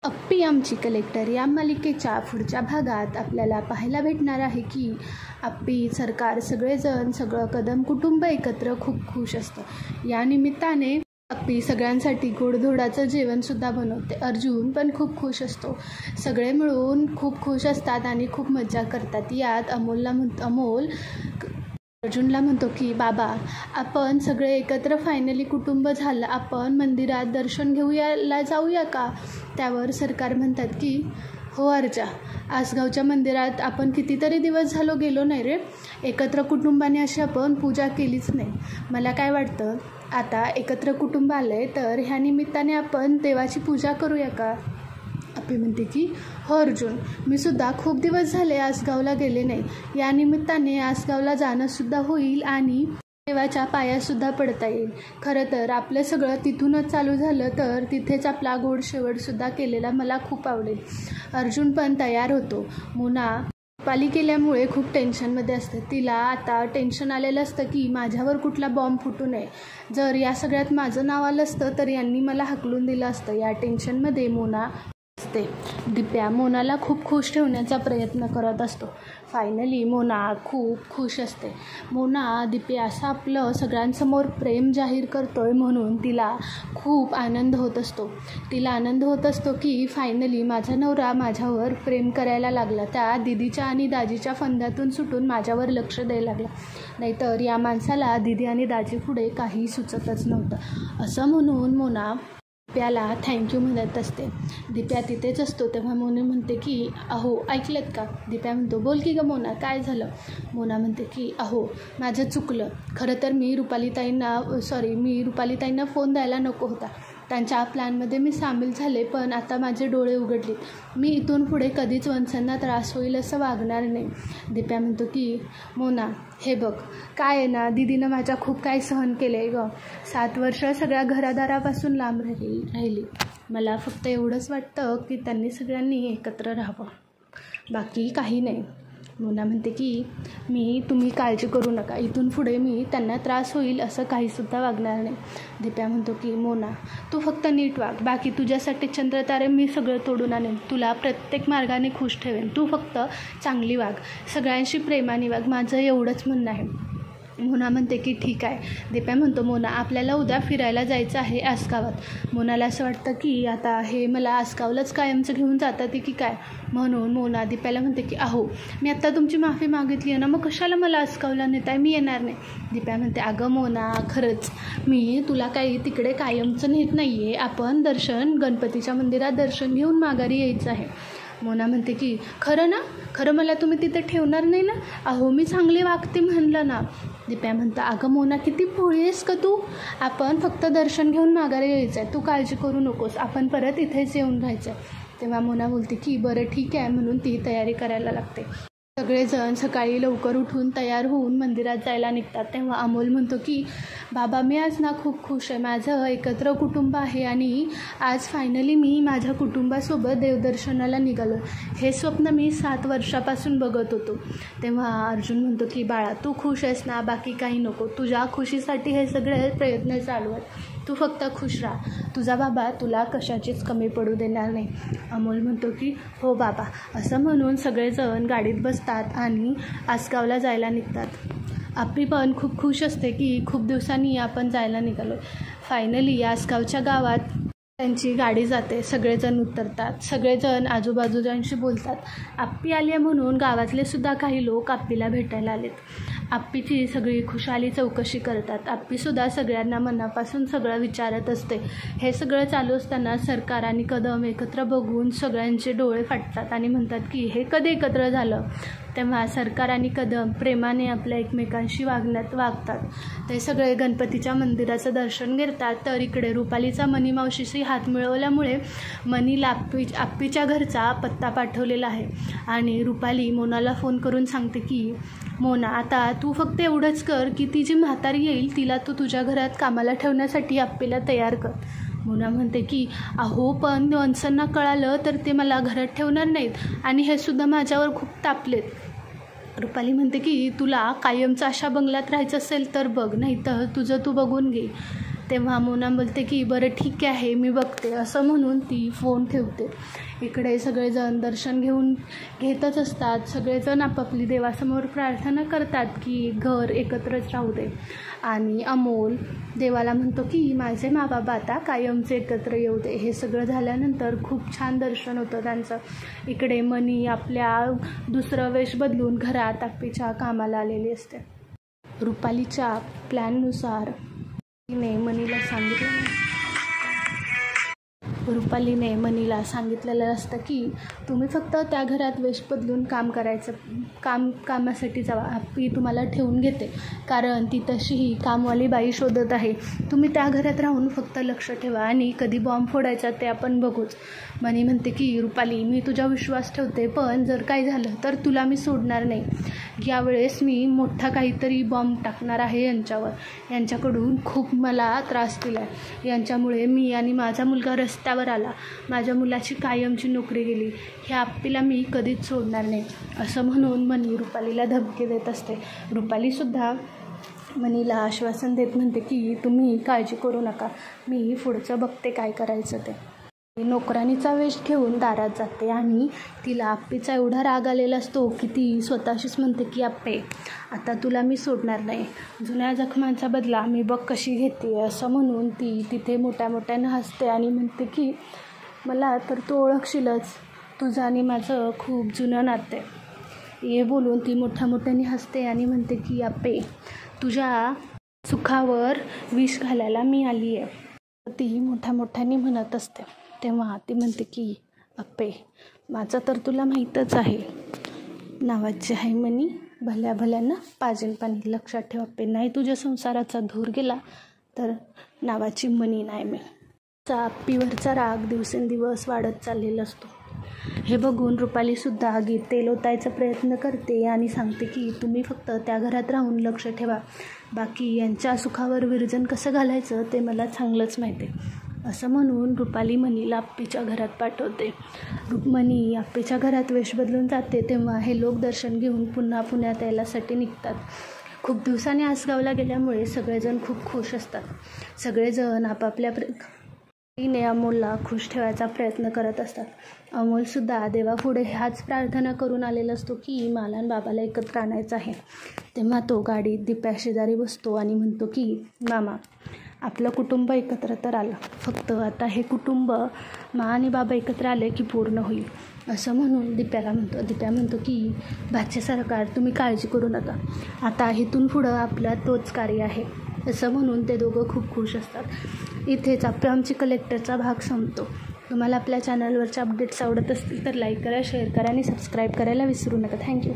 अप्पी आमची कलेक्टर या मालिकेच्या पुढच्या भागात आपल्याला पाहायला भेटणार आहे की अप्पी, सरकार, सगळेजण, सगळं कदम कुटुंब एकत्र खूप खुश असतं. या निमित्ताने अप्पी सगळ्यांसाठी गोडधोडाचं जेवणसुद्धा बनवते. अर्जुन पण खूप खुश असतो. सगळे मिळून खूप खुश असतात आणि खूप मजा करतात. यात अमोल अर्जुनला म्हणतो की बाबा, आपण सगळे एकत्र फायनली कुटुंब झालं, आपण मंदिरात दर्शन घेऊयाला जाऊया का? त्यावर सरकार म्हणतात की हो अर्जा, आसगावच्या मंदिरात आपण कितीतरी दिवस झालो गेलो नाही रे. एकत्र कुटुंबाने अशी आपण पूजा केलीच नाही. मला काय वाटतं, आता एकत्र कुटुंब आलं आहे तर ह्या निमित्ताने आपण देवाची पूजा करूया का? अप्पी म्हणते की हो अर्जुन, मी सुद्धा खूप दिवस झाले आसगावला गेले नाही. या निमित्ताने आसगावला जाणंसुद्धा होईल आणि देवाच्या पायासुद्धा पडता येईल. खरं तर आपलं सगळं तिथूनच चालू झालं तर तिथेच आपला गोड शेवटसुद्धा केलेला मला खूप आवडेल. अर्जुन पण तयार होतो. मोना रुपाली केल्यामुळे खूप टेन्शनमध्ये असते. तिला आता टेन्शन आलेलं असतं की माझ्यावर कुठला बॉम्ब फुटू नये. जर या सगळ्यात माझं नाव आलं असतं तर यांनी मला हाकलून दिलं असतं. या टेन्शनमध्ये मोना असते. दिप्या मोनाला खूप खुश ठेवण्याचा प्रयत्न करत असतो. फायनली मोना खूप खुश असते. मोना दिप्या असं आपलं सगळ्यांसमोर प्रेम जाहीर करतोय म्हणून तिला खूप आनंद होत असतो. तिला आनंद होत असतो की फायनली माझा नवरा माझ्यावर प्रेम करायला लागला. त्या दिदीच्या आणि दाजीच्या फंद्यातून सुटून माझ्यावर लक्ष द्यायला लागला. नाहीतर या माणसाला दिदी आणि दाजी पुढे काही सुचतच नव्हतं. असं म्हणून मोना दिप्याला थँक्यू म्हणत असते. दिप्या तिथेच असतो तेव्हा मोना म्हणते की अहो ऐकलंत का? दिप्या म्हणतो बोल की गं मोना, काय झालं? मोना म्हणते की अहो माझं चुकलं. खरं तर मी रुपालीताईंना फोन द्यायला नको होता. त्यांच्या प्लॅनमध्ये मी सामील झाले, पण आता माझे डोळे उघडलेत. मी इथून पुढे कधीच वंशांना त्रास होईल असं वागणार नाही. दिप्या म्हणतो की मोना हे बघ, काय आहे ना, दीदीनं माझ्या खूप काही सहन केलं आहे गं. 7 वर्ष सगळ्या घरादारापासून लांब राहिली. मला फक्त एवढंच वाटतं की त्यांनी सगळ्यांनी एकत्र राहावं, बाकी काही नाही. मोना म्हणते की तुम्ही काळजी करू नका, इथून पुढे मी त्यांना त्रास होईल असं काहीसुद्धा वागणार नाही. दिप्या म्हणतो की मोना तू फक्त नीट वाग, बाकी तुझ्यासाठी चंद्रतारे मी सगळं तोडून आणेन, तुला प्रत्येक मार्गाने खुश ठेवेन, तू फक्त चांगली वाग, सगळ्यांशी प्रेमाने वाग, माझं एवढंच म्हणणं आहे. मोना म्हणते की ठीक आहे. दिप्या म्हणतो मोना आपल्याला उद्या फिरायला जायचं आहे आसगावात. मोनाला असं वाटतं की आता हे मला आसगावलाच कायमचं घेऊन जातात की काय, म्हणून मोना दिप्याला म्हणते की अहो मी आत्ता तुमची माफी मागितली आहे ना, मग कशाला मला आसगावला नेताय, मी येणार नाही. दिप्या म्हणते अगं मोना, खरंच मी तुला काही तिकडे कायमचं नेत नाही आहे, आपण गणपतीच्या मंदिरात दर्शन घेऊन माघारी यायचं आहे. मोना म्हणते की खरं ना, खरं मला तुम्ही तिथे ठेवणार नाही ना? अहो मी चांगली वागते म्हणलं ना. दिप्या म्हणता अगं मोना किती भोळी आहेस का तू, आपण फक्त दर्शन घेऊन माघारी यायचं आहे, तू काळजी करू नकोस, आपण परत इथेच येऊन राहायचं आहे. तेव्हा मोना बोलते की बरं ठीक आहे, म्हणून ती तयारी करायला लागते. सगळेजण सकाळी लवकर उठून तयार होऊन मंदिरात जायला निघतात. तेव्हा अमोल म्हणतो की बाबा मी आज ना खूप खुश आहे, माझं एकत्र कुटुंब आहे आणि आज फायनली मी माझ्या कुटुंबासोबत देवदर्शनाला निघालो. हे स्वप्न मी 7 वर्षापासून बघत होतो. तेव्हा अर्जुन म्हणतो की बाळा तू खुश आहेस ना, बाकी काही नको, तुझ्या खुशीसाठी हे सगळे प्रयत्न चालू आहेत, तू फक्त खुश राहा, तुझा बाबा तुला कशाचीच कमी पडू देणार नाही. अमोल म्हणतो की हो बाबा. असं म्हणून सगळेजण गाडीत बसतात आणि आसगावला जायला निघतात. अप्पी पण खूप खुश असते की खूप दिवसांनी आपण जायला निघालो. फायनली आसगावच्या गावात त्यांची गाडी जाते. सगळेजण उतरतात, सगळेजण आजूबाजूच्यांशी बोलतात. अप्पी आली आहे म्हणून गावातले सुद्धा काही लोक अप्पीला भेटायला आलेत. अप्पीची सगळी खुशाली चौकशी करतात. अप्पीसुद्धा सगळ्यांना मनापासून सगळं विचारत असते. हे सगळं चालू असताना सरकार आणि कदम एकत्र बघून सगळ्यांचे डोळे फाटतात आणि म्हणतात की हे कधी एकत्र झालं. तेव्हा सरकार आणि कदम प्रेमाने आपल्या एकमेकांशी वागतात. ते सगळे गणपतीच्या मंदिराचं दर्शन घेतात. तर इकडे रुपालीचा मनी मावशीशी हात मिळवल्यामुळे मनीला अप्पीच्या घरचा पत्ता पाठवलेला आहे आणि रुपाली मोनाला फोन करून सांगते की मोना आता तू फक्त एवढंच कर की ती जी म्हातारी येईल तिला तू तुझ्या घरात कामाला ठेवण्यासाठी अप्पीला तयार कर. मोना म्हणते की अहो पण वंशांना कळालं तर ते मला घरात ठेवणार नाहीत आणि हे सुद्धा माझ्यावर खूप तापलेत. रुपाली म्हणते की तुला कायमचा अशा बंगल्यात राहायचं असेल तर बघ, नाही तर तुझं तू बघून घे. तेव्हा मोना बोलते की बरं ठीक आहे मी बघते, असं म्हणून ती फोन ठेवते. इकडे सगळेजण दर्शन घेतच असतात. सगळेजण आपापली देवासमोर प्रार्थना करतात की घर एकत्रच राहू दे. आणि अमोल देवाला म्हणतो की माझे बाबा आता कायमचे एकत्र येऊ दे. हे सगळं झाल्यानंतर खूप छान दर्शन होतं त्यांचं. इकडे मनी आपल्या दुसरं वेश बदलून घरात आप्पीच्या कामाला आलेली असते. रुपालीच्या प्लॅननुसार रुपालीने मनीला सांगितलेलं असतं की तुम्ही फक्त त्या घरात वेश बदलून कामासाठी जावा. आप्पी तुम्हाला ठेवून घेते कारण ती तशीही कामवाली बाई शोधत आहे. तुम्ही त्या घरात राहून फक्त लक्ष ठेवा आणि कधी बॉम्ब फोडायचा ते आपण बघूच. मनी म्हणते की रुपाली मी तुझा विश्वास ठेवते, पण जर काय झालं तर तुला मी सोडणार नाही. यावेळेस मी मोठा काहीतरी बॉम्ब टाकणार आहे यांच्यावर. यांच्याकडून खूप मला त्रास दिला आहे. यांच्यामुळे मी आणि माझा मुलगा रस्त्यावर आला. माझ्या मुलाची कायमची नोकरी गेली. ह्या आप्पीला मी कधीच सोडणार नाही, असं म्हणून मनी रुपालीला धमकी देत असते. रुपालीसुद्धा मनीला आश्वासन देत म्हणते की तुम्ही काळजी करू नका, मी पुढचं बघते काय करायचं ते. नोकरानीचा वेश घेऊन दारात जाते आणि तिला आप्पीचा एवढा राग आलेला असतो की ती स्वतःशीच म्हणते की आप्पे आता तुला मी सोडणार नाही. जुन्या जखमांचा बदला मी बघ कशी घेते, असं म्हणून ती तिथे मोठ्याने हसते आणि म्हणते की मला तर तू ओळखशीलच, तुझं आणि माझं खूप जुनं नातं आहे. हे बोलून ती मोठ्याने हसते आणि म्हणते की आप्पे तुझ्या सुखावर विष घालायला मी आली आहे. ती मोठ्याने म्हणत असते. तेव्हा ती म्हणते की आप्पे माझं तर तुला माहीतच आहे, नावाची आहे मनी, भल्यानं पाजेल पाणी. लक्षात ठेव आप्पे, नाही तुझ्या संसाराचा धूर गेला तर नावाची मनी नाही मी. आप्पीवरचा राग दिवसेंदिवस वाढत चाललेला असतो. हे बघून रुपालीसुद्धा आगीत तेल ओतायचा प्रयत्न करते आणि सांगते की तुम्ही फक्त त्या घरात राहून लक्ष ठेवा, बाकी यांच्या सुखावर विरजन कसं घालायचं ते मला चांगलंच माहिती आहे. असं म्हणून रुपाली मनीला आप्पीच्या घरात पाठवते. मनी आप्पीच्या घरात वेश बदलून जाते. तेव्हा हे लोक दर्शन घेऊन पुन्हा पुण्यात यायलासाठी निघतात. खूप दिवसांनी आसगावला गेल्यामुळे सगळेजण खूप खुश असतात. सगळेजण आपापल्या अमोलला खुश ठेवायचा प्रयत्न करत असतात. अमोलसुद्धा देवापुढे ह्याच प्रार्थना करून आलेला असतो की मला आणि बाबाला एकत्र आणायचं आहे. तेव्हा तो गाडीत दिप्या शेजारी बसतो आणि म्हणतो की मामा आपलं कुटुंब एकत्र तर आलं, फक्त आता हे कुटुंब आणि बाबा एकत्र आले की पूर्ण होईल, असं म्हणून दिप्या म्हणतो की भाचे सरकार तुम्ही काळजी करू नका, आता इथून पुढं आपला तोच कार्य आहे, असं म्हणून ते दोघं खूप खुश असतात. इथेच आमची कलेक्टरचा भाग संपतो. तुम्हाला आपल्या चॅनलवरच्या अपडेट्स आवडत असतील तर लाईक करा, शेअर करा आणि सबस्क्राईब करायला विसरू नका. थँक्यू.